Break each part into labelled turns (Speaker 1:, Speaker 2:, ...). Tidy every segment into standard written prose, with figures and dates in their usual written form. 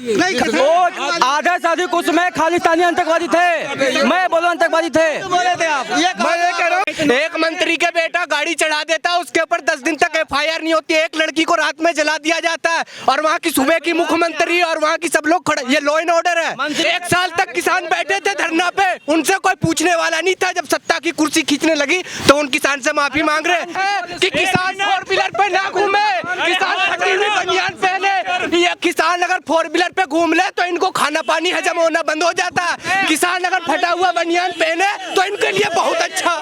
Speaker 1: वो आधा से अधिक उसमें खालिस्तानी आतंकवादी थे, मैं बोलो आतंकवादी थे।
Speaker 2: बोले थे आप, मैं ये कह रहा हूँ, एक मंत्री के बेटा गाड़ी चढ़ा देता है, उसके ऊपर 10 दिन तक FIR नहीं होती है। एक लड़की को रात में जला दिया जाता है और वहाँ की सुबह की मुख्यमंत्री और वहाँ की सब लोग खड़े। ये लॉ एंड ऑर्डर है। 1 साल तक किसान बैठे थे धरना पे, उनसे कोई पूछने वाला नहीं था। जब सत्ता की कुर्सी खींचने लगी तो उन किसान से माफी मांग रहे हैं कि किसान 4 व्हीलर पे ना घूमे, किसान फटी हुई बनियान पहने। ये किसान अगर 4 व्हीलर पे घूम ले तो इनको खाना पानी हजम होना बंद हो जाता है। किसान अगर फटा हुआ बनियान पहने तो इनके लिए बहुत अच्छा।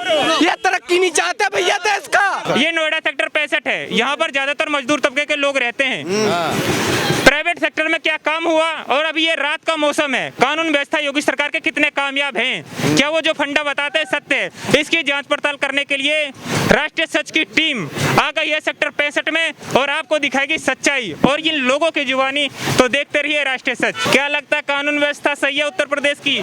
Speaker 2: ये तरक्की नहीं चाहते भैया देश का।
Speaker 3: ये नोएडा सेक्टर 65 है, यहाँ पर ज्यादातर मजदूर तबके के लोग रहते हैं। प्राइवेट सेक्टर में क्या काम हुआ? और अभी ये रात का मौसम है, कानून व्यवस्था योगी सरकार के कितने कामयाब हैं? क्या वो जो फंडा बताते हैं सत्य है? इसकी जांच पड़ताल करने के लिए राष्ट्रीय सच की टीम आ गई है सेक्टर 65 में और आपको दिखाएगी सच्चाई और इन लोगों की जुबानी। तो देखते रहिए राष्ट्रीय सच। क्या लगता है कानून व्यवस्था सही है उत्तर प्रदेश की?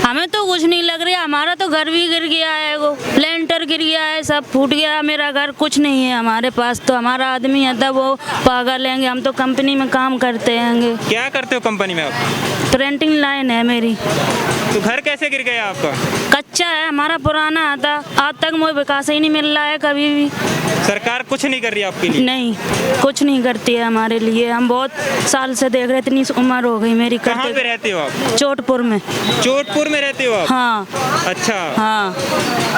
Speaker 4: हमें तो कुछ नहीं लग रहा, हमारा तो घर भी गिर गया है, वो लेंटर गिर गया है, सब फूट गया मेरा घर, कुछ नहीं है हमारे पास। तो हमारा आदमी है तब वो पागल लेंगे, हम तो कंपनी में काम करते हैं।
Speaker 3: क्या करते हो कंपनी में आप?
Speaker 4: प्रिंटिंग लाइन है मेरी।
Speaker 3: तो घर कैसे गिर गया आपका?
Speaker 4: कच्चा है, हमारा पुराना था, आज तक मुझे विकास ही नहीं मिल रहा है कभी भी।
Speaker 3: सरकार कुछ नहीं कर रही आपके लिए?
Speaker 4: नहीं, कुछ नहीं करती है हमारे लिए। हम बहुत साल से देख रहे, इतनी उम्र हो गई मेरी।
Speaker 3: कहाँ पे रहते हो आप?
Speaker 4: चोटपुर में।
Speaker 3: चोटपुर में रहते हो आप?
Speaker 4: हाँ।
Speaker 3: अच्छा।
Speaker 4: हाँ।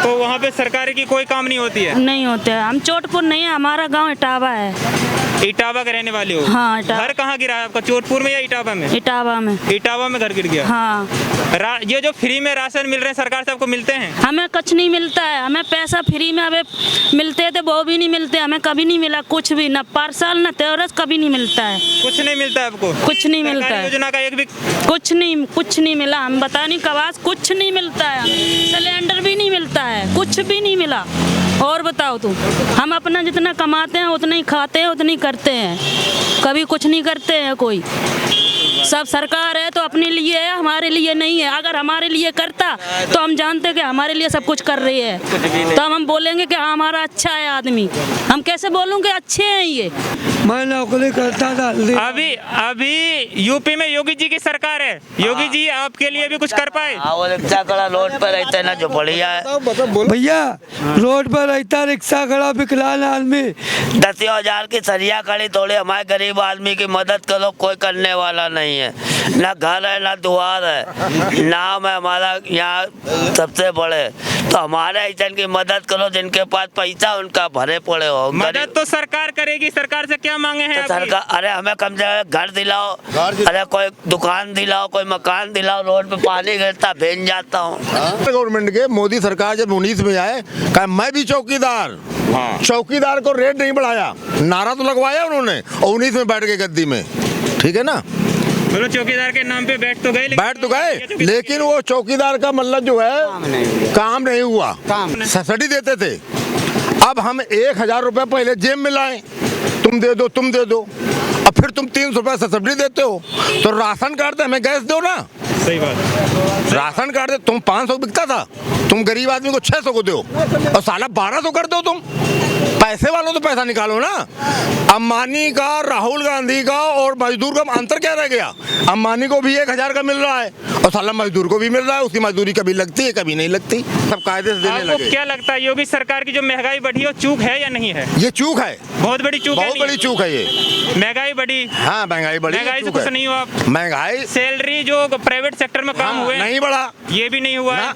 Speaker 3: तो वहाँ पे सरकार की कोई काम नहीं होती है?
Speaker 4: नहीं होते है, हम चोटपुर नहीं है, हमारा गाँव इटावा है।
Speaker 3: इटावा के रहने वाले हो?
Speaker 4: हाँ, इटावा।
Speaker 3: घर कहाँ गिरा है आपका, चोटपुर में या इटावा में?
Speaker 4: इटावा में।
Speaker 3: इटावा में घर गिर गया?
Speaker 4: हाँ।
Speaker 3: ये जो फ्री में राशन मिल रहे हैं सरकार से, आपको मिलते हैं?
Speaker 4: हमें कुछ नहीं मिलता है, हमें पैसा फ्री में अबे मिलते थे, वो भी नहीं मिलते, हमें कभी नहीं मिला कुछ भी, ना पार्सल ना तेरस, कभी नहीं मिलता है।
Speaker 3: कुछ नहीं मिलता है आपको?
Speaker 4: कुछ नहीं मिलता है।
Speaker 3: योजना का एक भी
Speaker 4: कुछ नहीं मिला। हम बता नहीं कवास, कुछ नहीं मिलता है, सिलेंडर भी नहीं मिलता है, कुछ भी नहीं मिला। और बताओ तुम, हम अपना जितना कमाते हैं उतना ही खाते हैं, उतना ही करते हैं, कभी कुछ नहीं करते हैं कोई। सब सरकार है तो अपने लिए है, हमारे लिए नहीं है। अगर हमारे लिए करता तो हम जानते कि हमारे लिए सब कुछ कर रही है, तो हम बोलेंगे कि हाँ हमारा अच्छा है आदमी। हम कैसे बोलूँगे अच्छे हैं ये?
Speaker 1: मैं नौकरी करता था।
Speaker 3: अभी यूपी में योगी जी की सरकार है। योगी जी आपके लिए भी कुछ कर पाए?
Speaker 5: वो रिक्शा खड़ा रोड पर रहता है ना, जो बढ़िया है
Speaker 1: भैया, रोड पर रहता रिक्शा खड़ा विकलांग आदमी,
Speaker 5: 10,000 की सरिया खड़ी, थोड़ी हमारे गरीब आदमी की मदद करो, कोई करने वाला नहीं है। ना घर है ना द्वार है, नाम है हमारा यहाँ सबसे बड़े। तो हमारे ऐसा की मदद करो, जिनके पास पैसा उनका भरे पड़े हो।
Speaker 3: मदद तो सरकार करेगी, सरकार से क्या मांगे हैं?
Speaker 5: तो सरकार, अरे हमें कम से कम घर दिलाओ, अरे कोई दुकान दिलाओ, कोई मकान दिलाओ। रोड पे पानी गिरता भेज जाता हूँ।
Speaker 6: गवर्नमेंट के मोदी सरकार जब 19 में आए, कहा मैं भी चौकीदार। चौकीदार को रेट नहीं बढ़ाया, नारा तो लगवाया उन्होंने, और 19 में बैठ गए गद्दी में। ठीक है ना,
Speaker 3: बोलो चौकीदार के नाम पे बैठ तो गए,
Speaker 6: लेकिन वो चौकीदार का मतलब जो है काम नहीं हुआ। सब्सिडी देते थे, अब हम 1,000 रुपये पहले जेब में लाए, तुम दे दो तुम दे दो, और फिर तुम 300 रुपये सब्सिडी देते हो। तो राशन कार्ड हमें गैस दो ना।
Speaker 3: सही बात।
Speaker 6: राशन कार्ड दे, तुम 500 बिकता था, तुम गरीब आदमी को 600 को दो, और साला 1200 कर दो। तुम पैसे वालों तो पैसा निकालो ना। अंबानी का, राहुल गांधी का और मजदूर का अंतर क्या रह गया? अंबानी को भी 1,000 का मिल रहा है और साला मजदूर को भी मिल रहा है। उसकी मजदूरी कभी लगती है कभी नहीं लगती, सब कायदे से देने लगे।
Speaker 3: क्या लगता है योगी सरकार की जो महंगाई बढ़ी है, चूक है या नहीं है?
Speaker 6: ये चूक है,
Speaker 3: बहुत बड़ी चूक है।
Speaker 6: बहुत बड़ी चूक है ये।
Speaker 3: महंगाई बढ़ी?
Speaker 6: हाँ महंगाई बढ़ी।
Speaker 3: महंगाई से कुछ नहीं हुआ?
Speaker 6: महंगाई,
Speaker 3: सैलरी जो प्राइवेट सेक्टर में काम हुए
Speaker 6: नहीं बढ़ा,
Speaker 3: ये भी नहीं हुआ।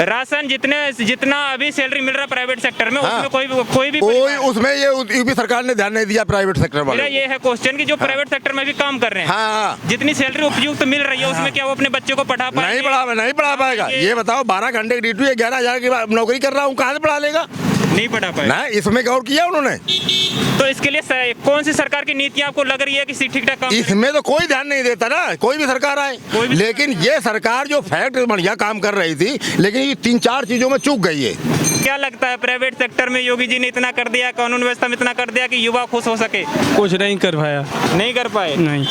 Speaker 3: राशन जितना अभी सैलरी मिल रहा है प्राइवेट सेक्टर में, उसमें कोई भी
Speaker 6: उसमें ये यूपी सरकार ने ध्यान नहीं दिया प्राइवेट सेक्टर वाले।
Speaker 3: ये है क्वेश्चन कि जो प्राइवेट सेक्टर में भी काम कर रहे हैं,
Speaker 6: हाँ,
Speaker 3: जितनी सैलरी उपयुक्त मिल रही है, उसमें क्या वो अपने बच्चे को पढ़ा पाएंगे?
Speaker 6: नहीं पढ़ा पाएगा। ये बताओ, 12 घंटे की ड्यूटी, 11,000 की नौकरी कर रहा हूँ, कहाँ से पढ़ा लेगा?
Speaker 3: नहीं पढ़ा पाएगा
Speaker 6: ना। इसमें गौर किया उन्होंने?
Speaker 3: तो इसके लिए कौन सी सरकार की नीतियां आपको लग रही है कि ठीक ठाक काम?
Speaker 6: इसमें तो कोई ध्यान नहीं देता ना, कोई भी सरकार आए। लेकिन ये सरकार जो फैक्ट बढ़िया काम कर रही थी, लेकिन ये 3-4 चीजों में चूक गई है।
Speaker 3: क्या लगता है प्राइवेट सेक्टर में योगी जी ने इतना कर दिया, कानून व्यवस्था में इतना कर दिया कि युवा खुश हो सके?
Speaker 7: कुछ नहीं कर पाया।
Speaker 3: नहीं कर पाए?
Speaker 7: नहीं।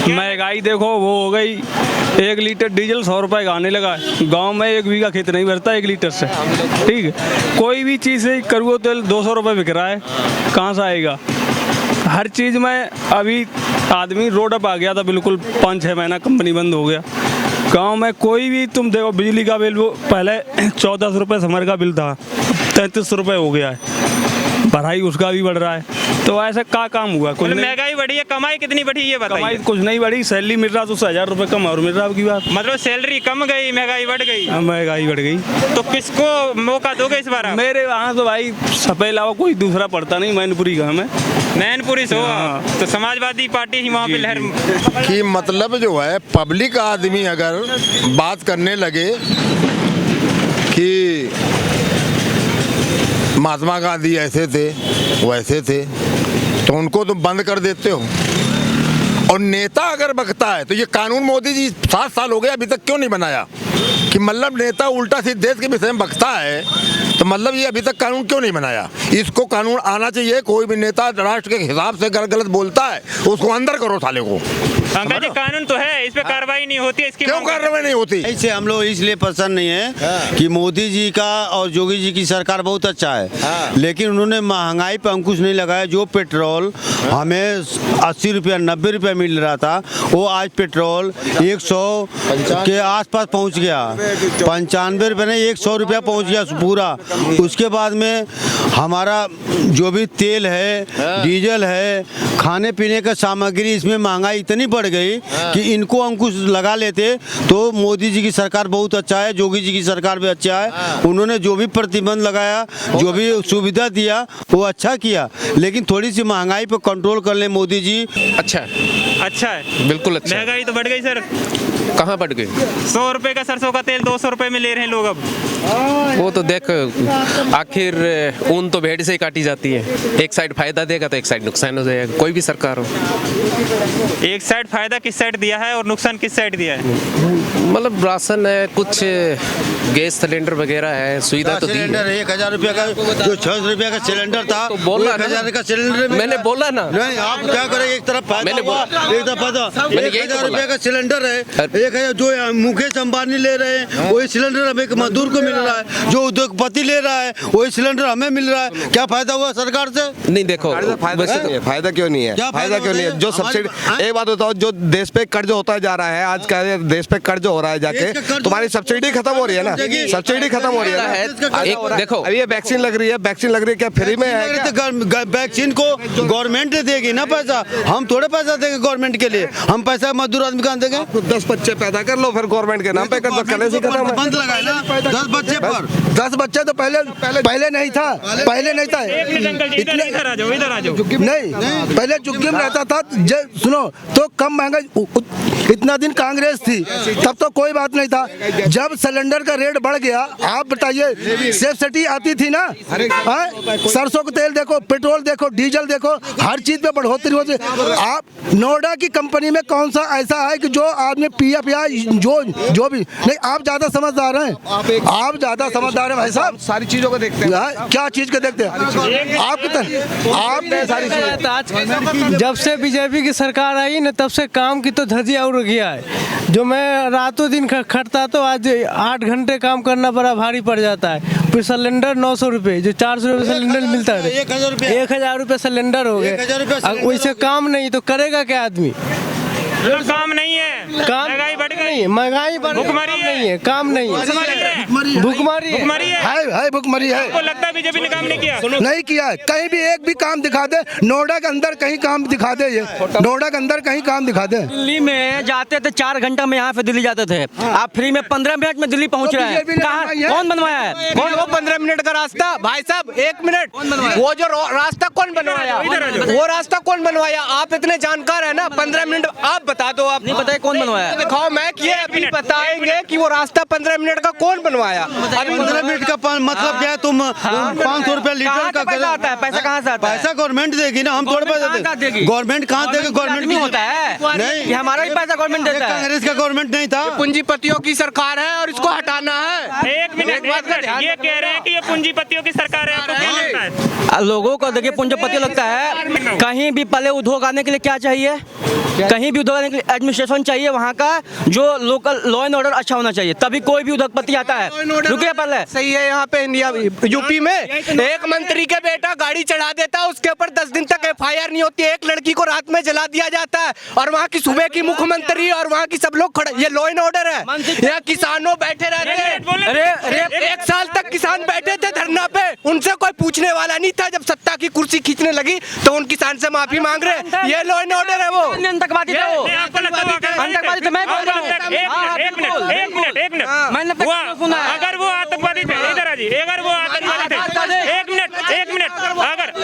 Speaker 7: महंगाई देखो वो हो गई, 1 लीटर डीजल 100 रुपए का आने लगा। गाँव में 1 बीघा खेत नहीं भरता 1 लीटर से। ठीक है, कोई भी चीज़ करुओ तेल 200 रुपये बिक रहा है, कहाँ से आएगा? हर चीज़ में अभी आदमी रोड अप आ गया था, बिल्कुल 5-6 महीना कंपनी बंद हो गया। गांव में कोई भी तुम देखो, बिजली का बिल वो पहले 14 रुपये समर का बिल था, 33 रुपये हो गया है, भराई उसका भी बढ़ रहा है। तो ऐसा क्या काम हुआ? कुछ नहीं।
Speaker 3: महंगाई बढ़ी है, कमाई कितनी बढ़ी ये
Speaker 7: कमाई
Speaker 3: बताइए।
Speaker 7: कुछ नहीं बढ़ी, सैलरी मिल रहा तो 1000 रुपये कम और मिल रहा की बात।
Speaker 3: मतलब सैलरी कम गई, महंगाई बढ़ गई।
Speaker 7: महंगाई बढ़ गई
Speaker 3: तो किसको मौका दोगे इस बार आप?
Speaker 7: मेरे वहाँ तो भाई सपे अलावा कोई दूसरा पड़ता नहीं, मैनपुरी का है।
Speaker 3: मैनपुरी से हो तो समाजवादी पार्टी ही वहाँ पे लहर।
Speaker 6: कि मतलब जो है पब्लिक आदमी अगर बात करने लगे कि महात्मा गांधी ऐसे थे वैसे थे, तो उनको तुम बंद कर देते हो। और नेता अगर बकता है तो ये कानून मोदी जी 7 साल हो गए अभी तक क्यों नहीं बनाया? कि मतलब नेता उल्टा सीधे देश के विषय में बकता है तो मतलब ये अभी तक कानून क्यों नहीं बनाया? इसको कानून आना चाहिए। कोई भी नेता राष्ट्र के हिसाब से गलत बोलता है उसको अंदर करो साले को।
Speaker 3: अंकल जी कानून तो है, इस पे कार्रवाई नहीं होती है, इसकी
Speaker 6: क्यों कार्रवाई नहीं होती?
Speaker 8: इससे हम लोग इसलिए पसंद नहीं है कि मोदी जी का और योगी जी की सरकार बहुत अच्छा है, लेकिन उन्होंने महंगाई पर अंकुश नहीं लगाया। जो पेट्रोल हमें 80 रुपया 90 रुपया मिल रहा था, वो आज पेट्रोल 100 के आसपास पहुंच गया, 95 रुपये नहीं 100 रुपया पहुंच गया पूरा। उसके बाद में हमारा जो भी तेल है, डीजल है, खाने पीने का सामग्री, इसमें महंगाई इतनी बढ़ गई कि इनको अंकुश लगा लेते तो मोदी जी की सरकार बहुत अच्छा है, योगी जी की सरकार भी अच्छा है। उन्होंने जो भी प्रतिबंध लगाया, जो भी सुविधा दिया वो अच्छा किया, लेकिन थोड़ी सी महंगाई पर कंट्रोल कर ले मोदी जी।
Speaker 2: अच्छा है,
Speaker 3: अच्छा है,
Speaker 2: बिल्कुल अच्छा।
Speaker 3: महंगाई तो बढ़ गई सर।
Speaker 2: कहाँ बढ़ गई?
Speaker 3: 100 रुपए का सरसों का तेल 200 रुपए में ले रहे हैं लोग अब।
Speaker 2: वो तो देख, आखिर ऊन तो भेड़ से ही काटी जाती है। एक साइड फायदा देगा तो एक साइड नुकसान हो जाएगा, कोई भी सरकार हो।
Speaker 3: एक साइड फायदा किस साइड दिया है और नुकसान किस साइड दिया है?
Speaker 2: मतलब राशन है, कुछ गैस सिलेंडर वगैरह है, सुविधा तो दी
Speaker 8: सिलेंडर
Speaker 2: है।
Speaker 8: 1000 रुपया का, जो 600 रुपया का सिलेंडर था,
Speaker 2: तो बोला
Speaker 8: 1000 का सिलेंडर
Speaker 2: मैंने बोला ना।
Speaker 8: नहीं, आप क्या करें, एक तरफ फायदा
Speaker 2: मैंने
Speaker 8: हुआ, एक तरफ फायदा। 1000 रुपया का सिलेंडर है, 1000 जो मुकेश अंबानी ले रहे हैं वही सिलेंडर हमें मजदूर को मिल रहा है, जो उद्योगपति ले रहा है वही सिलेंडर हमें मिल रहा है। क्या फायदा हुआ सरकार से?
Speaker 2: नहीं देखो,
Speaker 6: फायदा क्यों नहीं है? फायदा क्यों नहीं है? जो सब्सिडी, एक बात बताओ, जो देश पे कर्ज होता जा रहा है आज का, देश पे कर्ज हो रहा है जाके, तुम्हारी सब्सिडी खत्म हो रही है ना, सब्सिडी खत्म हो रही है।
Speaker 2: एक देखो,
Speaker 6: अभी ये वैक्सीन लग रही है, वैक्सीन लग रही है, क्या फ्री में है?
Speaker 8: वैक्सीन को गवर्नमेंट देगी ना पैसा, हम थोड़े पैसा देंगे गवर्नमेंट के लिए, हम पैसा मजदूर आदमी कहाँ देंगे?
Speaker 6: 10 बच्चे पैदा कर लो, फिर गवर्नमेंट के नाम पे कर दो, कले से खत्म है।
Speaker 8: बंद लगाए ना 10 बच्चे पर।
Speaker 9: 10 बच्चे तो पहले नहीं था, पहले नहीं था।
Speaker 3: इधर आ जाओ, इधर आ जाओ।
Speaker 9: नहीं, पहले चुटकी में रहता था। सुनो तो कम महंगा, इतना दिन कांग्रेस थी तब तो कोई बात नहीं था। जब सिलेंडर का रेट बढ़ गया, आप बताइए, सब्सिडी आती थी ना, सरसों का तेल देखो, पेट्रोल देखो, डीजल देखो, हर चीज पे बढ़ोतरी होती। आप नोएडा की कंपनी में कौन सा ऐसा है कि जो आदमी PF या जो भी नहीं, आप ज्यादा समझदार हैं, आप ज्यादा समझदार हैं भाई साहब,
Speaker 6: सारी चीजों को देखते हैं।
Speaker 9: क्या चीज को देखते हैं आप? कितने आपने सारी चीजें,
Speaker 10: जब से बीजेपी की सरकार आई ना, तब से काम की तो धज्जियां उड़ गया है। जो मैं रातों दिन खटता तो आज 8 घंटे काम करना बड़ा भारी पड़ जाता है। फिर सिलेंडर 900 रुपये, जो 400 रुपये सिलेंडर मिलता है, 1000 रुपये सिलेंडर हो गए। वैसे काम नहीं तो करेगा क्या आदमी?
Speaker 3: काम नहीं है,
Speaker 10: काम
Speaker 3: महंगाई बढ़ गई,
Speaker 10: महंगाई बढ़
Speaker 3: भुखमरी
Speaker 10: नहीं है, काम नहीं है, भुखमरी
Speaker 9: है, भुखमरी है।
Speaker 3: आपको लगता है बीजेपी ने काम नहीं किया?
Speaker 9: नहीं किया है, कहीं भी एक भी काम दिखा दे, नोएडा के अंदर कहीं काम दिखा दे, ये नोएडा के अंदर कहीं काम दिखा दे।
Speaker 1: दिल्ली में जाते थे 4 घंटा में, यहाँ से दिल्ली जाते थे, आप फ्री में 15 मिनट में दिल्ली पहुँच रहे हैं। कहाँ, कौन बनवाया है?
Speaker 2: कौन? वो 15 मिनट का रास्ता भाई साहब, 1 मिनट, वो जो रास्ता कौन बनवाया? वो रास्ता कौन बनवाया? आप इतने जानकार है ना, 15 मिनट आप बता दो। आप
Speaker 1: नहीं पता है कौन बनवाया?
Speaker 2: दिखाओ, मैं किए अभी बताएंगे कि वो रास्ता 15 मिनट का कौन बनवाया।
Speaker 8: अभी 15 मिनट का मतलब क्या है? तुम 500 रुपया लीटर का
Speaker 1: पैसा आता है? पैसा कहाँ से आता है?
Speaker 8: पैसा गवर्नमेंट देगी ना, हम थोड़े पैसा देंगे। गवर्नमेंट कहाँ देगी? गवर्नमेंट
Speaker 1: नहीं होता है,
Speaker 8: नहीं,
Speaker 1: ये हमारा ही पैसा गवर्नमेंट देता है।
Speaker 8: कांग्रेस का गवर्नमेंट नहीं था,
Speaker 2: पूंजीपतियों की सरकार है और इसको हटाना है।
Speaker 3: एक मिनट, ये कह रहे हैं कि ये पूंजीपतियों की सरकार है, आपको क्या लगता है?
Speaker 1: लोगों को देखिए पूंजीपति लगता है। कहीं भी पहले उद्योग आने के लिए क्या चाहिए? कहीं भी उद्योग आने के लिए एडमिनिस्ट्रेशन चाहिए वहाँ का, जो लोकल लॉ एंड ऑर्डर अच्छा होना चाहिए, तभी कोई भी उद्योगपति आता है। रुकिए पहले,
Speaker 2: सही है यहाँ पे इंडिया यूपी में एक मंत्री के बेटा गाड़ी चढ़ा देता है, उसके ऊपर 10 दिन तक FIR नहीं होती है, एक लड़की को रात में जला दिया जाता है, और वहाँ की सुबह की मुख्यमंत्री और वहाँ की सब लोग खड़े, ये लॉ एंड ऑर्डर है? यहाँ किसानों बैठे रहते हैं, एक साल तक किसान बैठे थे धरना पे, उनसे कोई पूछने वाला नहीं था। जब सत्ता की कुर्सी खींचने लगी तो उन किसान से माफी मांग रहे, ये लॉ एंड ऑर्डर है? वो
Speaker 1: आतंकवादी थे, वो आतंकवादी थे। मैं बोल रहा हूँ,
Speaker 3: एक मिनट अगर वो आतंकवादी थे, इधर आ जी, अगर वो आतंकवादी थे, एक मिनट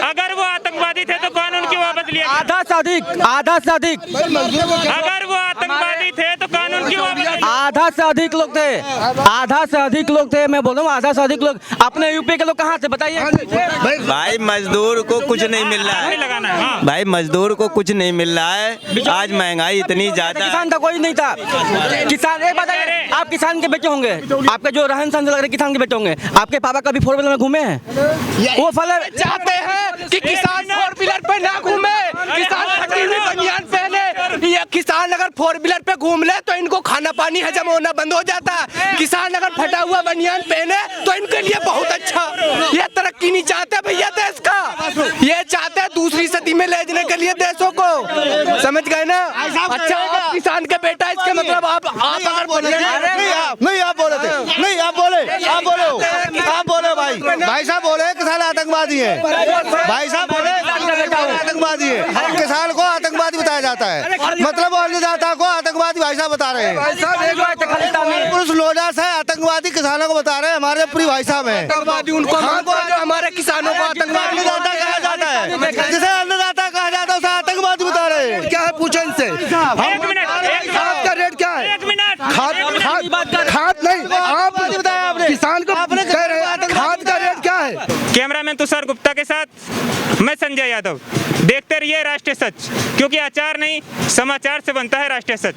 Speaker 3: अगर वो आतंकवादी थे तो कानून क्यों वापस लिया?
Speaker 1: आधा से अधिक
Speaker 3: अगर वो आतंकवादी थे तो कानून क्यों वापस लिया?
Speaker 1: आधा से अधिक लोग थे, मैं बोल रहा हूँ आधा से अधिक लोग। अपने यूपी के लोग कहाँ थे बताइए?
Speaker 11: भाई मजदूर को कुछ नहीं मिल रहा है, भाई मजदूर को कुछ नहीं मिल रहा है। आज महंगाई इतनी ज्यादा,
Speaker 1: किसान था कोई नहीं था। किसान, एक बताइए, आप किसान के बेटे होंगे, आपका जो रहन सहन लग रहा है किसान के बेटे होंगे। आपके पापा कभी 4 व्हीलर में घूमे हैं? वो फल
Speaker 2: चाहते हैं कि किसान 4 व्हीलर पे ना घूमे, किसान फटी हुई बनियान पहने। ये किसान अगर 4 व्हीलर पे घूम ले तो इनको खाना पानी हजम होना बंद हो जाता है। किसान अगर फटा हुआ बनियान पहने तो इनके लिए बहुत अच्छा। ये तरक्की नहीं चाहते भैया देश का, ये चाहते हैं दूसरी सदी में ले जाने के लिए देशों को, समझ गए ना? अच्छा, आप किसान के बेटा, इसके मतलब आप अगर
Speaker 8: नहीं आप बोले थे, नहीं आप बोले भाई साहब बोले किसान आतंकवादी है, भाई साहब बोले आतंकवादी है, किसान को आतंकवादी बताया जाता है, मतलब वो अन्नदाता को आतंकवादी भाई साहब बता रहे हैं। पुरुष लोडास है आतंकवादी, किसानों को बता रहे हैं हमारे प्रिय भाई साहब हैं।
Speaker 2: आतंकवादी उनको हमारे किसानों को आतंकवादी
Speaker 8: कहा जाता है, जिसे अन्नदाता कहा जाता है उसे आतंकवादी बता रहे हैं।
Speaker 9: क्या है पूछो इनसे, खाद का रेट क्या है? खाद नहीं, आप बताया आपने, किसान को कह रहे हैं खाद का रेट क्या है?
Speaker 3: कैमरामैन तुषार गुप्ता के साथ मैं संजय यादव। देखते रहिए राष्ट्रीय सच, क्योंकि आचार नहीं समाचार से बनता है राष्ट्रीय सच।